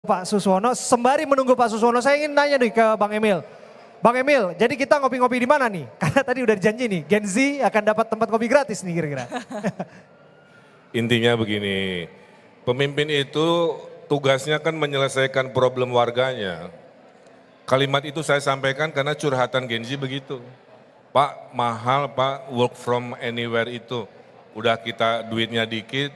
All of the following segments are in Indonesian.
Pak Suswono. Sembari menunggu Pak Suswono, saya ingin nanya nih ke Bang Emil. Bang Emil, jadi kita ngopi-ngopi di mana nih? Karena tadi udah dijanji nih, Gen Z akan dapat tempat kopi gratis nih kira-kira. Intinya begini, pemimpin itu tugasnya kan menyelesaikan problem warganya. Kalimat itu saya sampaikan karena curhatan Gen Z begitu. Pak, mahal Pak, work from anywhere itu. Udah kita duitnya dikit,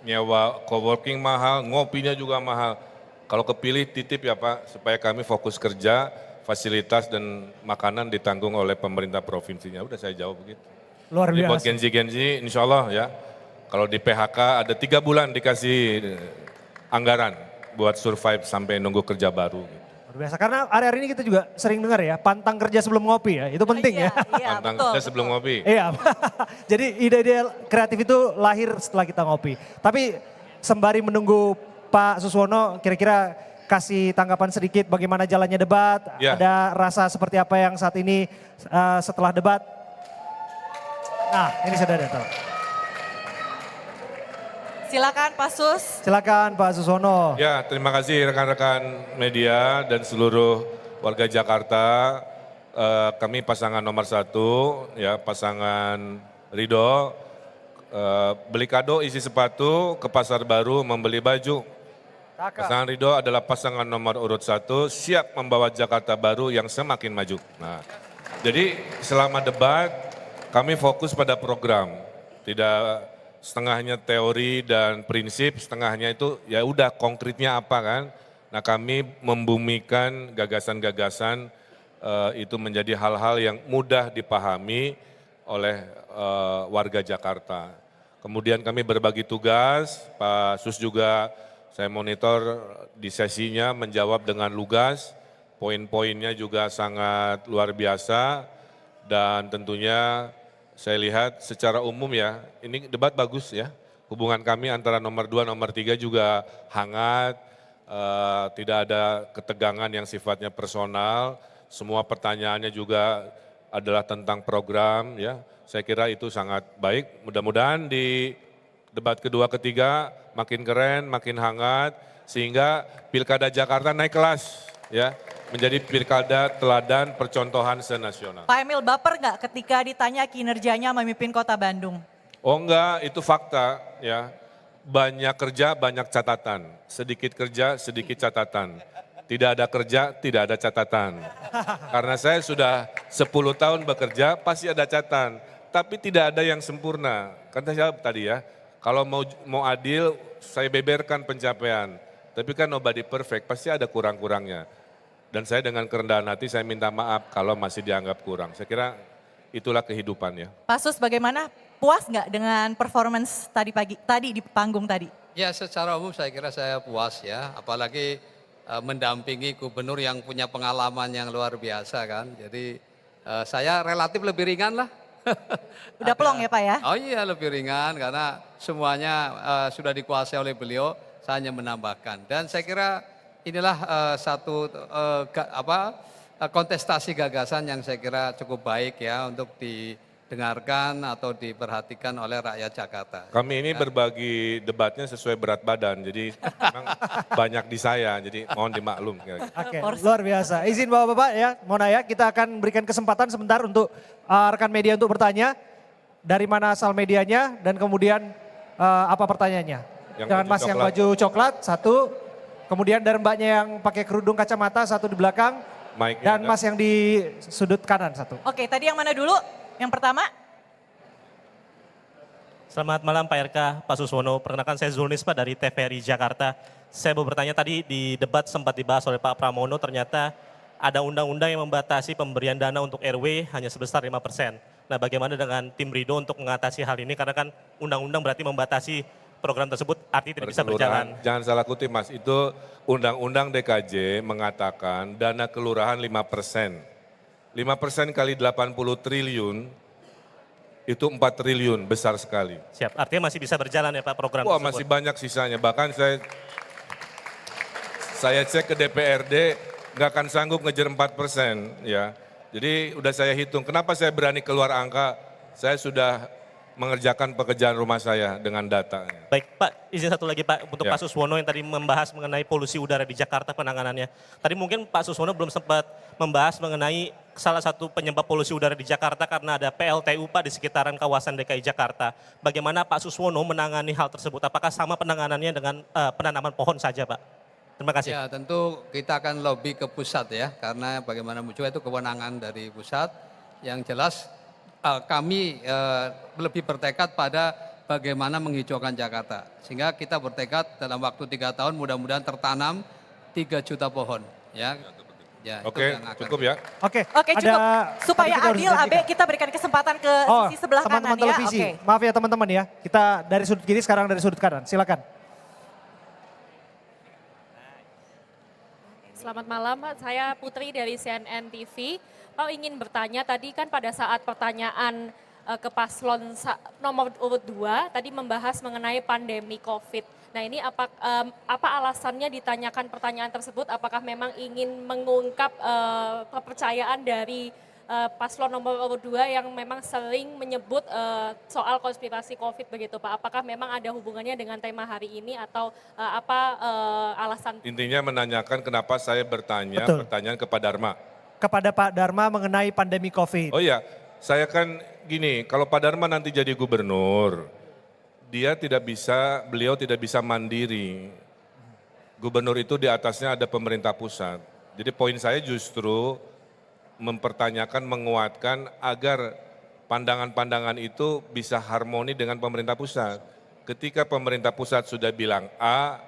nyewa coworking mahal, ngopinya juga mahal. Kalau kepilih titip ya Pak, supaya kami fokus kerja, fasilitas dan makanan ditanggung oleh pemerintah provinsinya. Udah saya jawab begitu. Luar Jadi buat biasa. Gen Z, insya Allah ya, kalau di PHK ada 3 bulan dikasih anggaran buat survive sampai nunggu kerja baru. Luar biasa, karena hari-hari ini kita juga sering dengar ya, pantang kerja sebelum ngopi ya, itu penting ya. Iya, Pantang betul, kerja sebelum ngopi. Iya, jadi ide-ide kreatif itu lahir setelah kita ngopi. Tapi sembari menunggu Pak Suswono, kira-kira kasih tanggapan sedikit bagaimana jalannya debat, Ya. ada rasa seperti apa yang saat ini setelah debat. Nah, ini sudah datang. Silakan Pak Sus. Silakan Pak Suswono. Ya, terima kasih rekan-rekan media dan seluruh warga Jakarta. Kami pasangan nomor 1, ya pasangan Ridho. Beli kado isi sepatu, ke pasar baru membeli baju. Pasangan Ridho adalah pasangan nomor urut 1, siap membawa Jakarta baru yang semakin maju. Nah, jadi selama debat kami fokus pada program, tidak setengahnya teori dan prinsip, setengahnya itu ya udah konkretnya apa kan. Nah kami membumikan gagasan-gagasan itu menjadi hal-hal yang mudah dipahami oleh warga Jakarta. Kemudian kami berbagi tugas, Pak Sus juga saya monitor di sesinya menjawab dengan lugas, poin-poinnya juga sangat luar biasa dan tentunya saya lihat secara umum ya, ini debat bagus ya. Hubungan kami antara nomor 2, nomor 3 juga hangat, tidak ada ketegangan yang sifatnya personal. Semua pertanyaannya juga adalah tentang program ya. Saya kira itu sangat baik. Mudah-mudahan di debat kedua, ketiga makin keren, makin hangat. Sehingga Pilkada Jakarta naik kelas ya. Menjadi pilkada teladan percontohan senasional. Pak Emil baper nggak ketika ditanya kinerjanya memimpin kota Bandung? Oh enggak, itu fakta ya. Banyak kerja, banyak catatan. Sedikit kerja, sedikit catatan. Tidak ada kerja, tidak ada catatan. Karena saya sudah 10 tahun bekerja, pasti ada catatan. Tapi tidak ada yang sempurna. Kata siapa tadi ya, kalau mau adil, saya beberkan pencapaian. Tapi kan nobody perfect, pasti ada kurang-kurangnya. Dan saya dengan kerendahan hati saya minta maaf kalau masih dianggap kurang. Saya kira itulah kehidupan ya. Pak Sus bagaimana? Puas nggak dengan performance tadi di panggung tadi? Ya secara umum saya kira saya puas ya, apalagi mendampingi gubernur yang punya pengalaman yang luar biasa kan. Jadi saya relatif lebih ringan lah. Udah plong ya Pak ya? Oh iya lebih ringan karena semuanya sudah dikuasai oleh beliau, saya hanya menambahkan. Dan saya kira inilah satu kontestasi gagasan yang saya kira cukup baik ya untuk didengarkan atau diperhatikan oleh rakyat Jakarta. Kami ini berbagi debatnya sesuai berat badan, jadi memang banyak di saya, jadi mohon dimaklum. Oke, luar biasa. Izin Bapak-Bapak ya, Mona ya, kita akan berikan kesempatan sebentar untuk rekan media untuk bertanya. Dari mana asal medianya dan kemudian apa pertanyaannya. Yang Jangan baju Mas yang coklat. baju coklat, 1. Kemudian dari mbaknya yang pakai kerudung kacamata, 1 di belakang. Mic-nya Dan ada. Mas yang di sudut kanan, 1. Oke, tadi yang mana dulu? Yang pertama? Selamat malam Pak RK, Pak Suswono. Perkenalkan saya Zulnis Pak dari TVRI Jakarta. Saya mau bertanya tadi di debat sempat dibahas oleh Pak Pramono, ternyata ada undang-undang yang membatasi pemberian dana untuk RW hanya sebesar 5%. Nah bagaimana dengan tim Ridho untuk mengatasi hal ini? Karena kan undang-undang berarti membatasi program tersebut artinya tidak bisa berjalan. Jangan salah kutip Mas, itu Undang-Undang DKJ mengatakan dana kelurahan 5%. 5% kali 80 triliun, itu 4 triliun, besar sekali. Siap, artinya masih bisa berjalan ya Pak program Wah tersebut. masih banyak sisanya, bahkan saya cek ke DPRD, nggak akan sanggup ngejar 4% ya. Jadi udah saya hitung, kenapa saya berani keluar angka, saya sudah mengerjakan pekerjaan rumah saya dengan data. Baik Pak, izin satu lagi Pak untuk Ya. Pak Suswono yang tadi membahas mengenai polusi udara di Jakarta penanganannya. Tadi mungkin Pak Suswono belum sempat membahas mengenai salah satu penyebab polusi udara di Jakarta karena ada PLTU Pak di sekitaran kawasan DKI Jakarta. Bagaimana Pak Suswono menangani hal tersebut? Apakah sama penanganannya dengan penanaman pohon saja Pak? Terima kasih. Ya tentu kita akan lobby ke pusat ya, karena bagaimana juga itu kewenangan dari pusat. Yang jelas kami lebih bertekad pada bagaimana menghijaukan Jakarta. Sehingga kita bertekad dalam waktu 3 tahun mudah-mudahan tertanam 3 juta pohon. Ya, itu Oke, yang akan cukup ya. Oke, Oke cukup. ada- Supaya tadi kita harus adil Abe hentikan. kita berikan kesempatan ke sisi sebelah teman-teman kanan ya. televisi. Oke. Maaf ya teman-teman ya. Kita dari sudut kiri sekarang dari sudut kanan. Silakan. Selamat malam, saya Putri dari CNN TV. Pak ingin bertanya, tadi kan pada saat pertanyaan ke paslon nomor urut 2, tadi membahas mengenai pandemi COVID. Nah ini apa alasannya ditanyakan pertanyaan tersebut? Apakah memang ingin mengungkap kepercayaan dari paslon nomor urut 2 yang memang sering menyebut soal konspirasi COVID begitu Pak? Apakah memang ada hubungannya dengan tema hari ini atau apa alasan? Intinya menanyakan kenapa saya bertanya Betul. pertanyaan ke Pak Dharma. Kepada Pak Dharma mengenai pandemi COVID. Oh iya, saya kan gini, kalau Pak Dharma nanti jadi gubernur, beliau tidak bisa mandiri. Gubernur itu di atasnya ada pemerintah pusat. Jadi poin saya justru mempertanyakan, menguatkan agar pandangan-pandangan itu bisa harmoni dengan pemerintah pusat. Ketika pemerintah pusat sudah bilang A,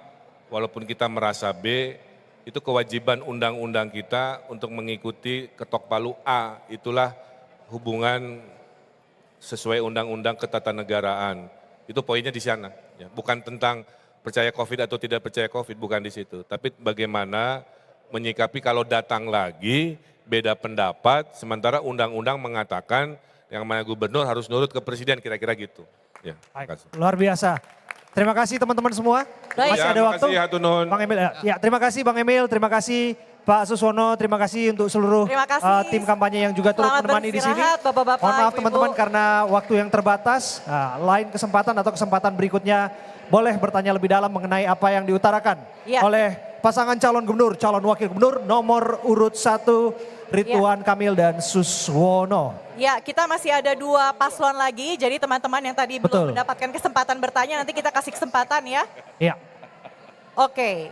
walaupun kita merasa B, itu kewajiban undang-undang kita untuk mengikuti ketok palu A. Itulah hubungan sesuai undang-undang ketatanegaraan. Itu poinnya di sana. Ya. Bukan tentang percaya COVID atau tidak percaya COVID, bukan di situ. Tapi bagaimana menyikapi kalau datang lagi beda pendapat, sementara undang-undang mengatakan yang mana gubernur harus nurut ke presiden, kira-kira gitu. Ya, terima kasih. Luar biasa. Terima kasih teman-teman semua. Baik. Masih Ya, ada terima waktu. kasih, hatunun. Bang Emil, ya terima kasih Bang Emil, terima kasih Pak Suswono, terima kasih untuk seluruh Terima kasih. tim kampanye yang juga turut Selamat menemani di sini. beristirahat, Bapak-bapak, Mohon maaf Ibu-ibu. teman-teman karena waktu yang terbatas. Nah, lain kesempatan atau kesempatan berikutnya boleh bertanya lebih dalam mengenai apa yang diutarakan Ya. oleh pasangan calon gubernur, calon wakil gubernur nomor urut 1 Ridwan Kamil dan Suswono. Ya, kita masih ada 2 paslon lagi. Jadi teman-teman yang tadi Betul. belum mendapatkan kesempatan bertanya, nanti kita kasih kesempatan ya. Ya. Oke.